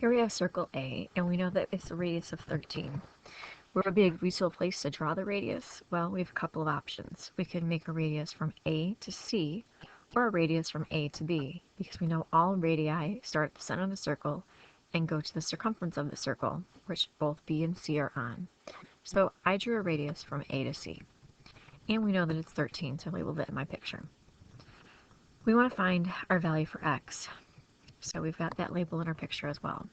Here we have circle A, and we know that it's a radius of 13. Where would be a useful place to draw the radius? Well, we have a couple of options. We can make a radius from A to C, or a radius from A to B, because we know all radii start at the center of the circle and go to the circumference of the circle, which both B and C are on. So I drew a radius from A to C, and we know that it's 13, so I labeled it in my picture. We want to find our value for x, so we've got that label in our picture as well.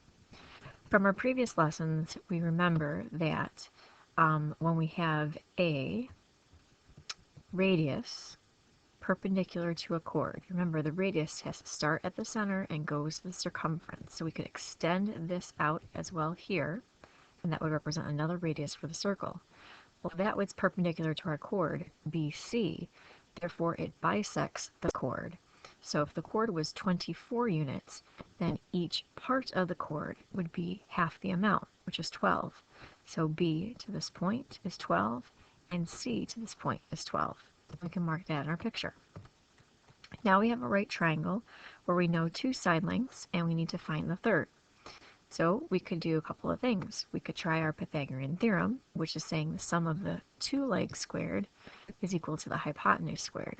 From our previous lessons, we remember that when we have a radius perpendicular to a chord, remember the radius has to start at the center and goes to the circumference. So we could extend this out as well here, and that would represent another radius for the circle. Well, that was perpendicular to our chord, BC, therefore it bisects the chord. So if the chord was 24 units, then each part of the chord would be half the amount, which is 12. So B to this point is 12, and C to this point is 12. We can mark that in our picture. Now we have a right triangle where we know two side lengths, and we need to find the third. So we could do a couple of things. We could try our Pythagorean theorem, which is saying the sum of the two legs squared is equal to the hypotenuse squared.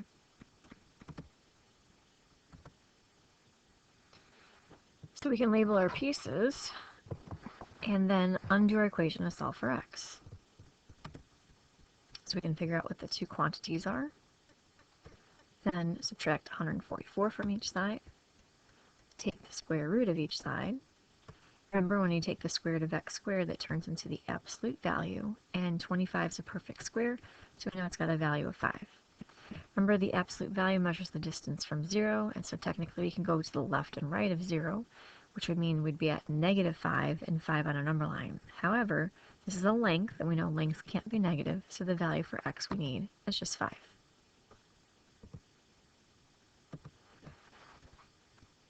So we can label our pieces and then undo our equation to solve for x. So we can figure out what the two quantities are, then subtract 144 from each side, take the square root of each side. Remember, when you take the square root of x squared, that turns into the absolute value, and 25 is a perfect square, so we know it's got a value of 5. Remember, the absolute value measures the distance from 0, and so technically we can go to the left and right of 0, which would mean we'd be at -5 and 5 on a number line. However, this is a length, and we know lengths can't be negative, so the value for x we need is just 5.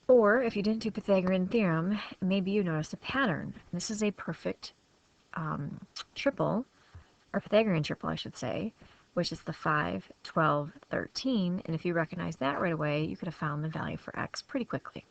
Or, if you didn't do Pythagorean theorem, maybe you noticed a pattern. This is a perfect triple, or Pythagorean triple, I should say, which is the 5, 12, 13, and if you recognize that right away, you could have found the value for x pretty quickly.